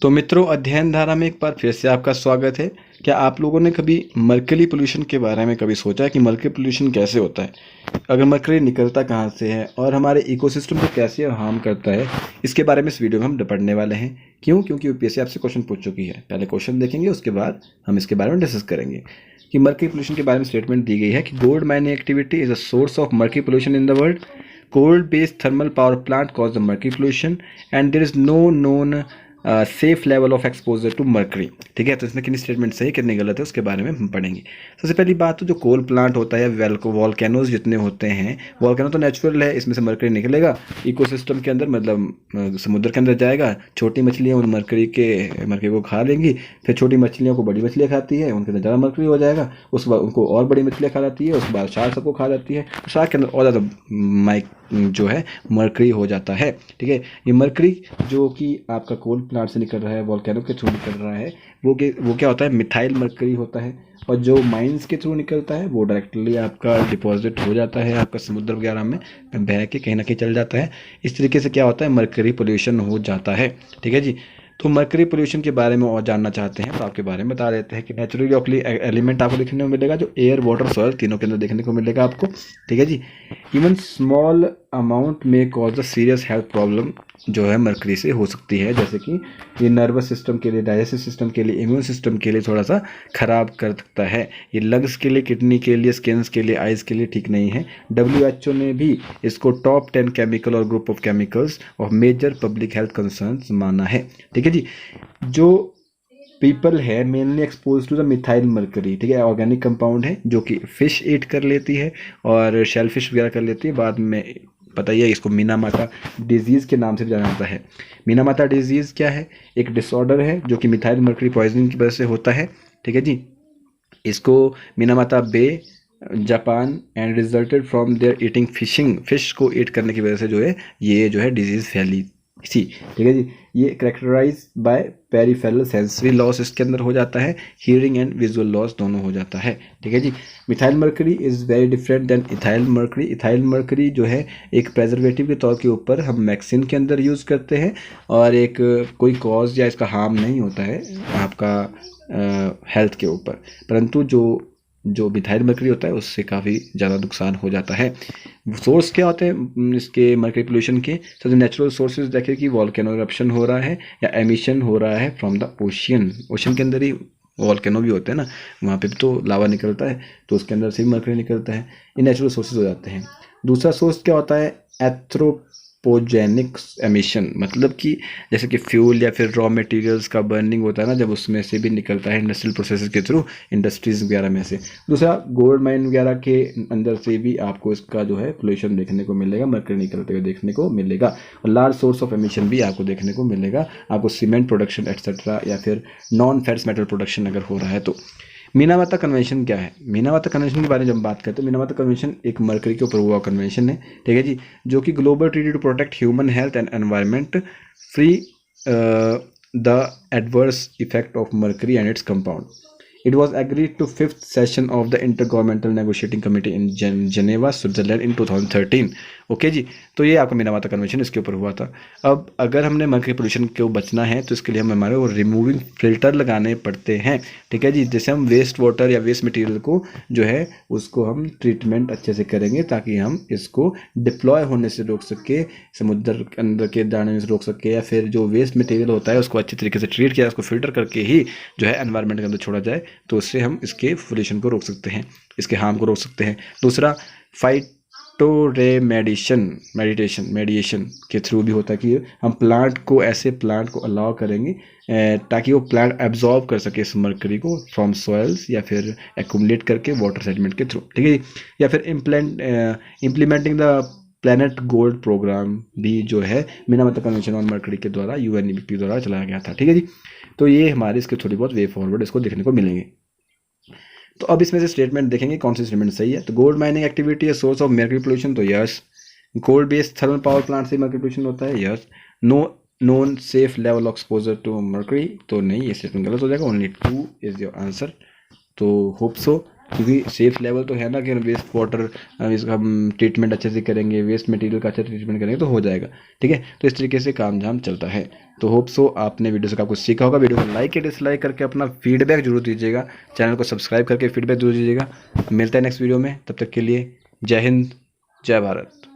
तो मित्रों, अध्ययन धारा में एक बार फिर से आपका स्वागत है। क्या आप लोगों ने कभी मरकरी पोल्यूशन के बारे में कभी सोचा है कि मरकरी पोल्यूशन कैसे होता है, अगर मरकरी निकलता कहाँ से है और हमारे इकोसिस्टम को कैसे हार्म करता है? इसके बारे में इस वीडियो में हम पढ़ने वाले हैं। क्यों? क्योंकि यूपीएससी आपसे क्वेश्चन पूछ चुकी है। पहले क्वेश्चन देखेंगे, उसके बाद हम इसके बारे में डिस्कस करेंगे कि मरकरी पोल्यूशन के बारे में स्टेटमेंट दी गई है कि gold mining activity is a source of mercury pollution in the world. Coal based thermal power plant cause the mercury pollution and there is no known safe level of exposure to mercury. ठीक है, तो इसमें कितनी statement सही कितनी गलत है उसके बारे में हम पढ़ेंगे. सबसे पहली बात तो जो कोल प्लांट होता है या वॉल्केनोज जितने होते हैं, वॉल्केनो तो नेचुरल है, इसमें से मर्करी निकलेगा इकोसिस्टम के अंदर, मतलब समुद्र के अंदर जाएगा. छोटी मछलियाँ उन मर्करी को खा लेंगी, फिर छोटी मछलियों को बड़ी मछलियाँ खाती है, उनके अंदर ज़्यादा मर्करी हो जाएगा. उसके बाद उनको और बड़ी मछलियाँ खा जाती है, उसके बाद शार्क सबको खा जाती है, शार्क के अंदर और ज़्यादा जो है मर्करी हो जाता है. ठीक है, ये मर्करी जो कि आपका कोल प्लांट से निकल रहा है, वॉल्केनो के थ्रू निकल रहा है, वो क्या होता है, मिथाइल मर्करी होता है. और जो माइंस के थ्रू निकलता है वो डायरेक्टली आपका डिपॉजिट हो जाता है आपका समुद्र वगैरह में, बह के कहीं ना कहीं चल जाता है. इस तरीके से क्या होता है, मर्करी पोल्यूशन हो जाता है. ठीक है जी. तो मर्करी पोल्यूशन के बारे में और जानना चाहते हैं तो आपके बारे में बता देते हैं कि नेचुरली ऑक्ली एलिमेंट आपको देखने को मिलेगा, जो एयर वाटर सॉइल तीनों के अंदर देखने को मिलेगा आपको. ठीक है जी. इवन स्मॉल अमाउंट में cause a serious health problem जो है मर्करी से हो सकती है, जैसे कि ये नर्वस सिस्टम के लिए, डाइजेस्टिव सिस्टम के लिए, इम्यून सिस्टम के लिए थोड़ा सा खराब कर सकता है. ये लंग्स के लिए, किडनी के लिए, स्किन्स के लिए, आइज़ के लिए ठीक नहीं है. WHO ने भी इसको टॉप 10 केमिकल और group of chemicals of major public health concerns माना है. ठीक है जी. जो पीपल है mainly exposed to the methyl mercury. ठीक है, ऑर्गेनिक कंपाउंड है जो कि फिश ईट कर लेती है और शेल फिश वगैरह कर लेती है. बाद में पता ही है, इसको मीनामाता डिजीज़ के नाम से भी जाना जाता है. मीनामाता डिजीज़ क्या है? एक डिसऑर्डर है जो कि मिथाइल मर्करी पॉइजनिंग की वजह से होता है. ठीक है जी. इसको Minamata bay Japan and resulted from their eating fish को ईट करने की वजह से ये जो है डिजीज़ फैली थी. ठीक है जी. ये characterised by peripheral sensory loss इसके अंदर हो जाता है, हियरिंग एंड विजुअल लॉस दोनों हो जाता है. ठीक है जी. Methyl mercury is very different than ethyl mercury. Ethyl mercury जो है एक प्रेजर्वेटिव के तौर के ऊपर हम वैक्सीन के अंदर यूज़ करते हैं और एक कोई कॉज या इसका हार्म नहीं होता है आपका हेल्थ के ऊपर, परंतु जो मिथाइल मर्करी होता है उससे काफ़ी ज़्यादा नुकसान हो जाता है. सोर्स क्या होते हैं इसके मर्करी पोल्यूशन के? सबसे नेचुरल सोर्सेज देखें कि वॉल्केनो इरप्शन हो रहा है या एमिशन हो रहा है फ्रॉम द ओशन के अंदर ही वॉल्केनो भी होते हैं ना, वहाँ पे भी तो लावा निकलता है, तो उसके अंदर से भी मर्करी निकलता है. ये नेचुरल सोर्सेज हो जाते हैं. दूसरा सोर्स क्या होता है? एथ्रोपोजेनिक एमिशन, मतलब कि जैसे कि फ्यूल या फिर रॉ मटेरियल्स का बर्निंग होता है ना, जब उसमें से भी निकलता है इंडस्ट्रियल प्रोसेसेस के थ्रू, इंडस्ट्रीज वगैरह में से. दूसरा, गोल्ड माइन वगैरह के अंदर से भी आपको इसका जो है पोल्यूशन देखने को मिलेगा, मर्करी निकलते हुए देखने को मिलेगा. और लार्ज सोर्स ऑफ एमिशन भी आपको देखने को मिलेगा, आपको सीमेंट प्रोडक्शन एक्सेट्रा या फिर नॉन फेरस मेटल प्रोडक्शन अगर हो रहा है तो. मीनामाता कन्वेंशन क्या है? मीनामाता कन्वेंशन के बारे में जब बात करते हैं, मीनामाता कन्वेंशन एक मर्करी के ऊपर हुआ कन्वेंशन है. ठीक है जी. जो कि global treaty to protect human health and environment free the adverse effect of mercury and its compound. It was agreed to 5th session of the Intergovernmental Negotiating Committee in Geneva, Switzerland in 2013. Okay जी. तो ये आपका मीनामाता convention इसके ऊपर हुआ था. अब अगर हमने मर्करी पोल्यूशन को बचना है तो इसके लिए हमारे वो रिमूविंग फिल्टर लगाने पड़ते हैं. ठीक है जी. जैसे हम वेस्ट वाटर या वेस्ट मटेरियल को जो है उसको हम ट्रीटमेंट अच्छे से करेंगे ताकि हम इसको डिप्लॉय होने से रोक सके, समुद्र के अंदर के जाने से रोक सके, या फिर जो वेस्ट मटेरियल होता है उसको अच्छे तरीके से ट्रीट किया, उसको फिल्टर करके ही जो है एनवायरनमेंट के अंदर छोड़ा जाए, तो उससे हम इसके पोल्यूशन को रोक सकते हैं, इसके हार्म को रोक सकते हैं. दूसरा, मेडिएशन के थ्रू भी होता है कि हम प्लांट को अलाउ करेंगे ताकि वो प्लांट एब्जॉर्ब कर सके इस मर्करी को फ्रॉम सॉइल्स या फिर एक्यूमुलेट करके वाटर सेडिमेंट के थ्रू. ठीक है. या फिर implementing the planet gold programme भी जो है मीनामाता कन्वेंशन ऑन मर्करी के द्वारा UNEP द्वारा चलाया गया था. ठीक है जी. तो ये हमारे इसके थोड़ी बहुत वे फॉरवर्ड इसको देखने को मिलेंगे. तो अब इसमें से स्टेटमेंट देखेंगे कौन सी स्टेटमेंट सही है. तो गोल्ड माइनिंग एक्टिविटी है सोर्स ऑफ मर्करी पोल्यूशन, तो yes. Coal based thermal power plant से मर्करी पोल्यूशन होता है, yes. No known safe level of exposure to mercury, तो नहीं, ये स्टेटमेंट गलत हो जाएगा. Only 2 is your answer. तो होप सो क्योंकि सेफ लेवल तो है ना कि वेस्ट वाटर इसका हम ट्रीटमेंट अच्छे से करेंगे, वेस्ट मटेरियल का अच्छा ट्रीटमेंट करेंगे तो हो जाएगा। ठीक है, तो इस तरीके से काम झाम चलता है। तो होप सो आपने वीडियो से कुछ सीखा होगा। वीडियो को लाइक या डिसलाइक करके अपना फीडबैक जरूर दीजिएगा, चैनल को सब्सक्राइब करके फीडबैक जरूर दीजिएगा। मिलता है नेक्स्ट वीडियो में, तब तक के लिए जय हिंद, जय भारत।